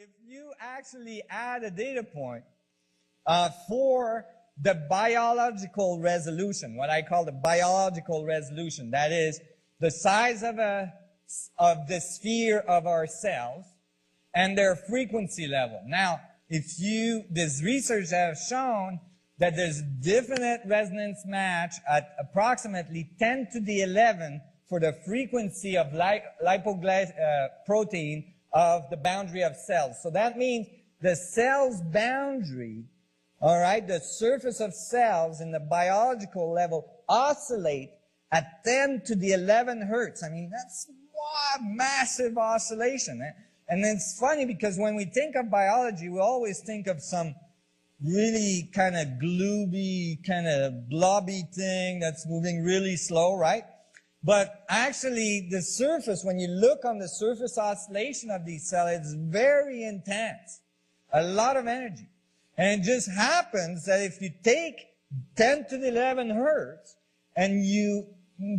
if you actually add a data point for the biological resolution, what I call the biological resolution, that is the size of the sphere of our cells and their frequency level. Now, this research has shown that there's definite resonance match at approximately 10 to the 11 for the frequency of lipoprotein of the boundary of cells. So that means the cell's boundary, all right, the surface of cells in the biological level oscillate at 10 to the 11 hertz. I mean, that's a massive oscillation. And it's funny because when we think of biology, we always think of some really kind of glooby, kind of blobby thing that's moving really slow, right? But actually, the surface, when you look on the surface oscillation of these cells, it's very intense. A lot of energy. And it just happens that if you take 10 to the 11 hertz and you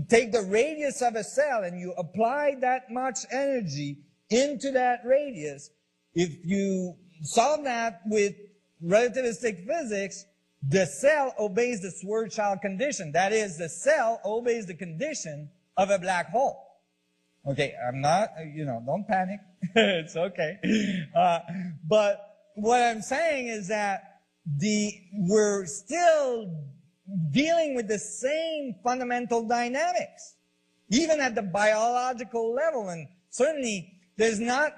take the radius of a cell and you apply that much energy into that radius, if you solve that with relativistic physics, the cell obeys the Schwarzschild condition. That is, the cell obeys the condition of a black hole. Okay, I'm not, don't panic. It's okay. But what I'm saying is that we're still dealing with the same fundamental dynamics, even at the biological level. And certainly, there's not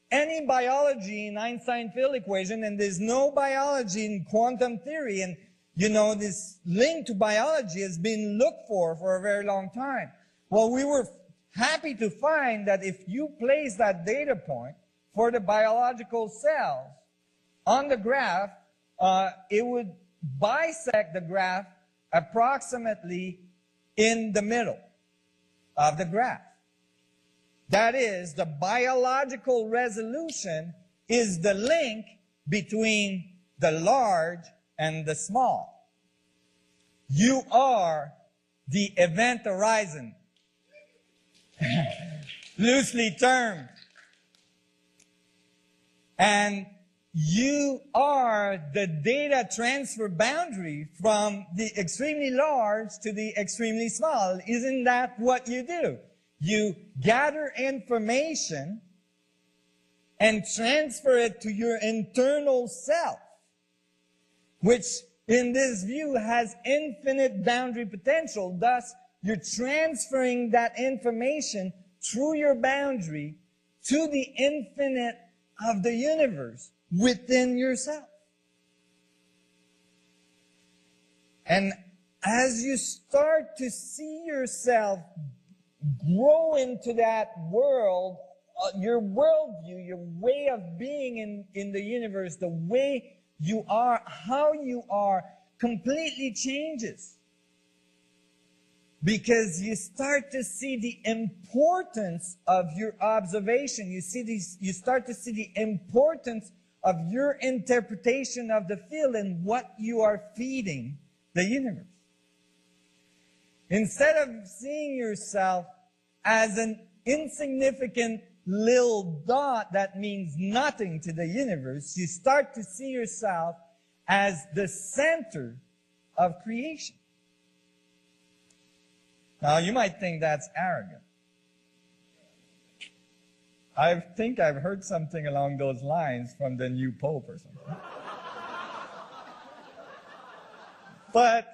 any biology in Einstein field equation, and there's no biology in quantum theory. And, this link to biology has been looked for a very long time. Well, we were happy to find that if you place that data point for the biological cells on the graph, it would bisect the graph approximately in the middle of the graph. That is, the biological resolution is the link between the large and the small. You are the event horizon, loosely termed. And you are the data transfer boundary from the extremely large to the extremely small. Isn't that what you do? You gather information and transfer it to your internal self, which in this view has infinite boundary potential. Thus, you're transferring that information through your boundary to the infinite of the universe within yourself. And as you start to see yourself grow into that world, your worldview, your way of being in the universe, the way you are, how you are, completely changes. Because you start to see the importance of your observation. You start to see the importance of your interpretation of the field and what you are feeding the universe. Instead of seeing yourself as an insignificant little dot that means nothing to the universe, you start to see yourself as the center of creation. Now, you might think that's arrogant. I think I've heard something along those lines from the new Pope or something. But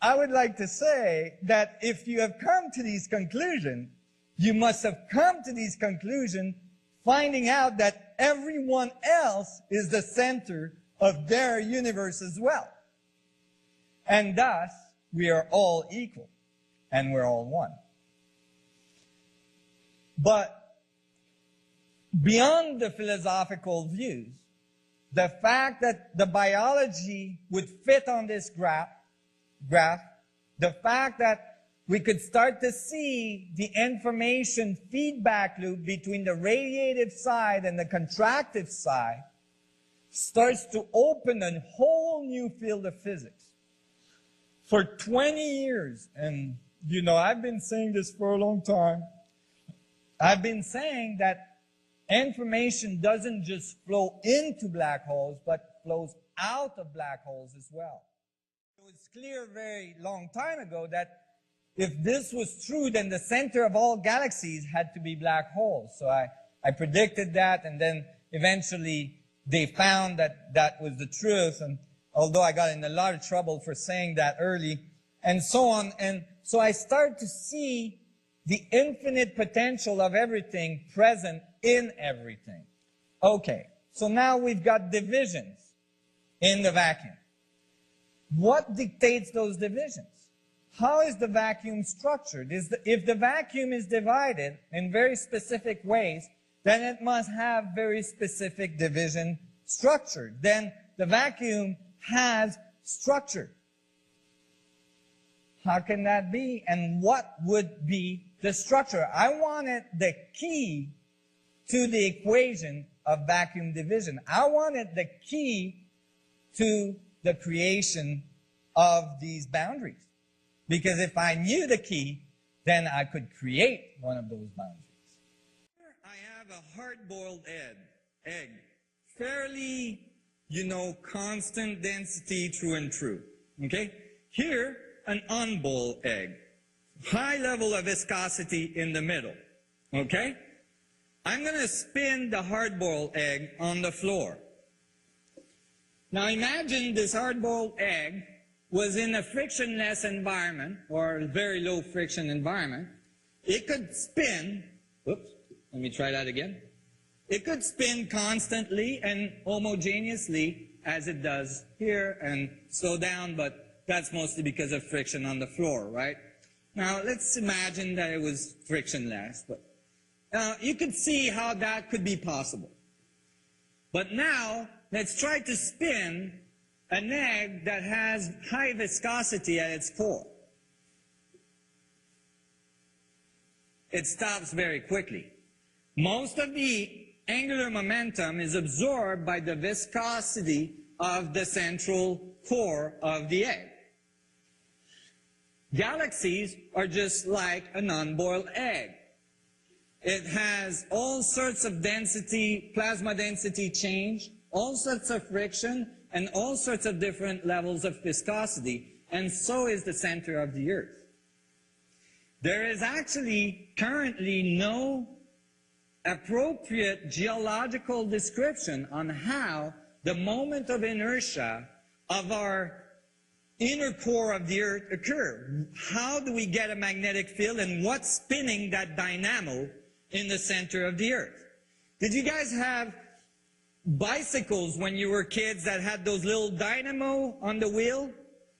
I would like to say that if you have come to these conclusions, you must have come to these conclusions finding out that everyone else is the center of their universe as well. And thus, we are all equal, and we're all one. But beyond the philosophical views, the fact that the biology would fit on this graph, the fact that we could start to see the information feedback loop between the radiative side and the contractive side starts to open a whole new field of physics. For 20 years, and I've been saying this for a long time, I've been saying that information doesn't just flow into black holes, but flows out of black holes as well. It was clear a very long time ago that if this was true, then the center of all galaxies had to be black holes. So I predicted that, and then eventually they found that that was the truth, and although I got in a lot of trouble for saying that early, and so on. And so I started to see the infinite potential of everything present in everything. Okay, so now we've got divisions in the vacuum. What dictates those divisions? How is the vacuum structured? If the vacuum is divided in very specific ways, then it must have very specific division structure. Then the vacuum has structure. How can that be? And what would be the structure? I wanted the key to the equation of vacuum division. I wanted the key to the creation of these boundaries. Because if I knew the key, then I could create one of those boundaries. Here I have a hard-boiled egg. Fairly, constant density through and through. Okay? Here, an unboiled egg. High level of viscosity in the middle. Okay? I'm going to spin the hard-boiled egg on the floor. Now imagine this hard-boiled egg was in a frictionless environment, or a very low friction environment. It could spin, oops, let me try that again. It could spin constantly and homogeneously as it does here and slow down, but that's mostly because of friction on the floor, right? Now let's imagine that it was frictionless, but you could see how that could be possible. But now let's try to spin an egg that has high viscosity at its core. It stops very quickly. Most of the angular momentum is absorbed by the viscosity of the central core of the egg. Galaxies are just like a non-boiled egg. It has all sorts of density, plasma density change, all sorts of friction, and all sorts of different levels of viscosity, and so is the center of the Earth. There is actually currently no appropriate geological description on how the moment of inertia of our inner core of the Earth occur. How do we get a magnetic field, and what's spinning that dynamo in the center of the Earth? Did you guys have bicycles when you were kids that had those little dynamo on the wheel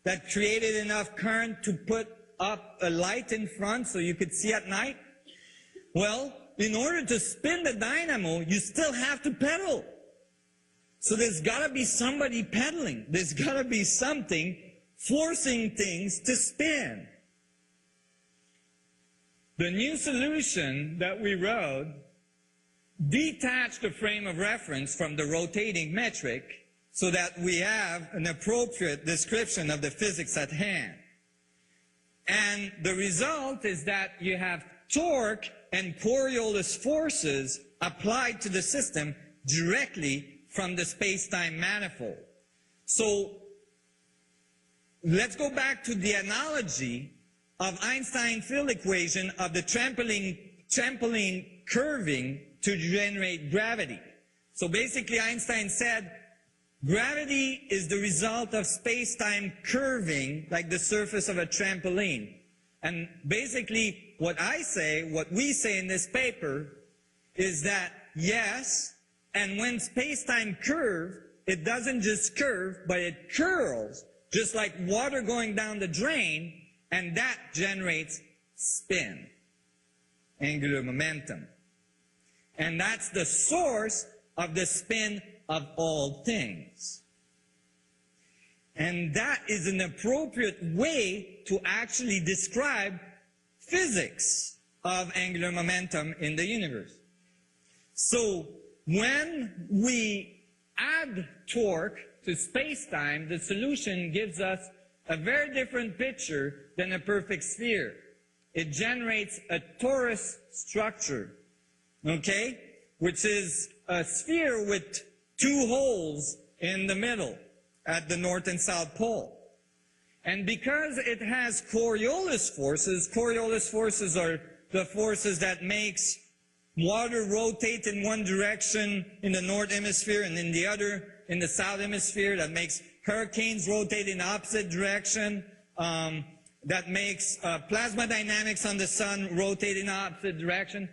that created enough current to put up a light in front so you could see at night? Well, in order to spin the dynamo, you still have to pedal. So there's got to be somebody pedaling. There's got to be something forcing things to spin. The new solution that we wrote detached the frame of reference from the rotating metric so that we have an appropriate description of the physics at hand. And the result is that you have torque and Coriolis forces applied to the system directly from the space-time manifold. So let's go back to the analogy of Einstein's field equation of the trampoline curving to generate gravity. So basically Einstein said gravity is the result of space-time curving like the surface of a trampoline. And basically what we say in this paper is that yes, and when space-time curve, it doesn't just curve, but it curls, just like water going down the drain, and that generates spin, angular momentum. And that's the source of the spin of all things. And that is an appropriate way to actually describe physics of angular momentum in the universe. So when we add torque to space-time, the solution gives us a very different picture than a perfect sphere. It generates a torus structure. Okay? which is a sphere with two holes in the middle at the North and South Pole. And because it has Coriolis forces are the forces that makes water rotate in one direction in the North Hemisphere and in the other in the South Hemisphere, that makes hurricanes rotate in the opposite direction, that makes plasma dynamics on the sun rotate in the opposite direction.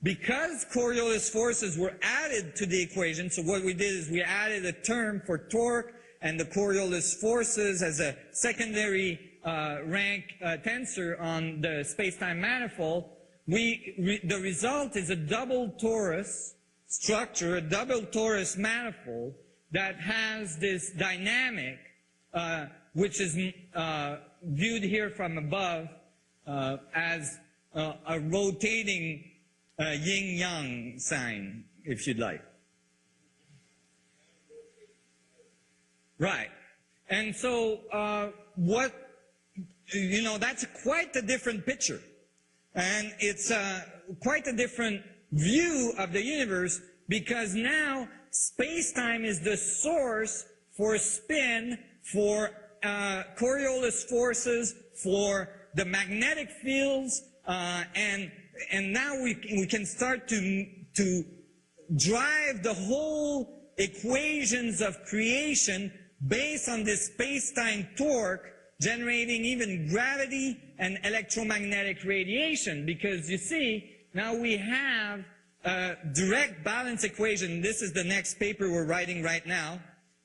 Because Coriolis forces were added to the equation, so what we did is we added a term for torque and the Coriolis forces as a secondary rank tensor on the space-time manifold. The result is a double torus structure, a double torus manifold that has this dynamic, which is viewed here from above as a rotating yin-yang sign, if you'd like. Right. And so that's quite a different picture. And it's quite a different view of the universe, because now space-time is the source for spin, for Coriolis forces, for the magnetic fields, and now we can start to drive the whole equations of creation based on this space-time torque, generating even gravity and electromagnetic radiation. Because you see, now we have a direct balance equation. This is the next paper we're writing right now,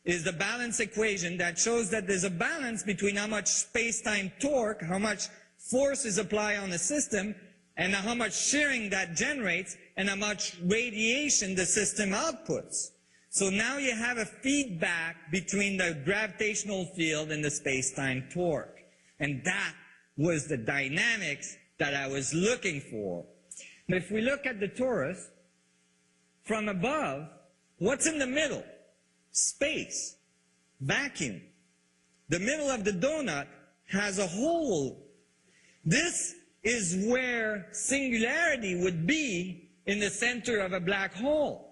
is the balance equation that shows that there's a balance between how much space-time torque, how much force is applied on the system, and how much shearing that generates, and how much radiation the system outputs. So now you have a feedback between the gravitational field and the space-time torque. And that was the dynamics that I was looking for. But if we look at the torus, from above, what's in the middle? Space, vacuum. The middle of the donut has a hole. This is where singularity would be in the center of a black hole.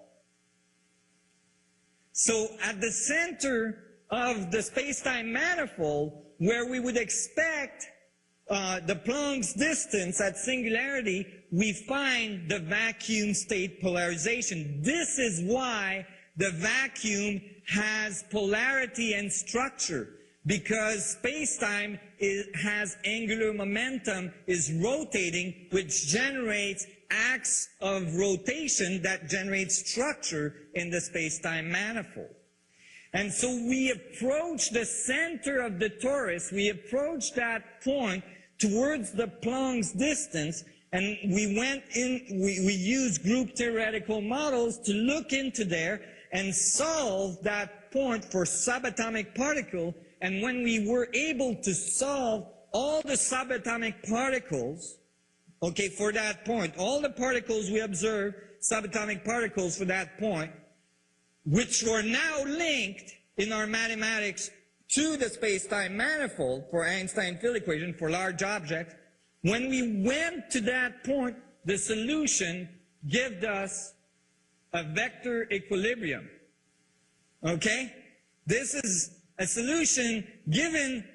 So at the center of the space-time manifold, where we would expect the Planck's distance at singularity, we find the vacuum state polarization. This is why the vacuum has polarity and structure, because space-time has angular momentum, is rotating, which generates acts of rotation that generates structure in the space-time manifold. And so we approach the center of the torus, we approach that point towards the Planck's distance, and we used group theoretical models to look into there and solve that point for subatomic particle. And when we were able to solve all the subatomic particles, okay, for that point, all the particles we observed, subatomic particles for that point, which were now linked in our mathematics to the space-time manifold for Einstein field equation for large objects, when we went to that point, the solution gave us a vector equilibrium. Okay? This is a solution given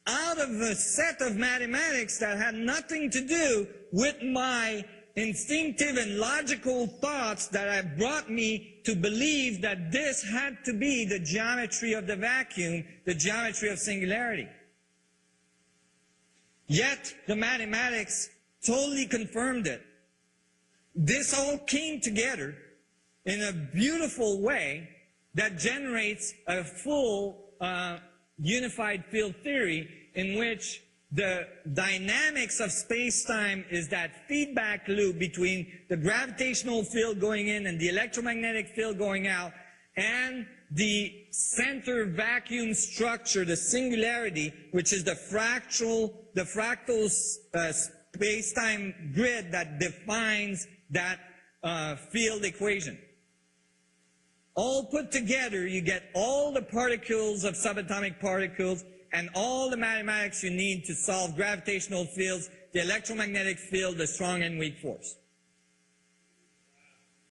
out of a set of mathematics that had nothing to do with my instinctive and logical thoughts that have brought me to believe that this had to be the geometry of the vacuum, the geometry of singularity. Yet the mathematics totally confirmed it. This all came together in a beautiful way that generates a full unified field theory in which the dynamics of space-time is that feedback loop between the gravitational field going in and the electromagnetic field going out, and the center vacuum structure, the singularity, which is the fractal space-time grid that defines that field equation. All put together, you get all the particles of subatomic particles and all the mathematics you need to solve gravitational fields, the electromagnetic field, the strong and weak force.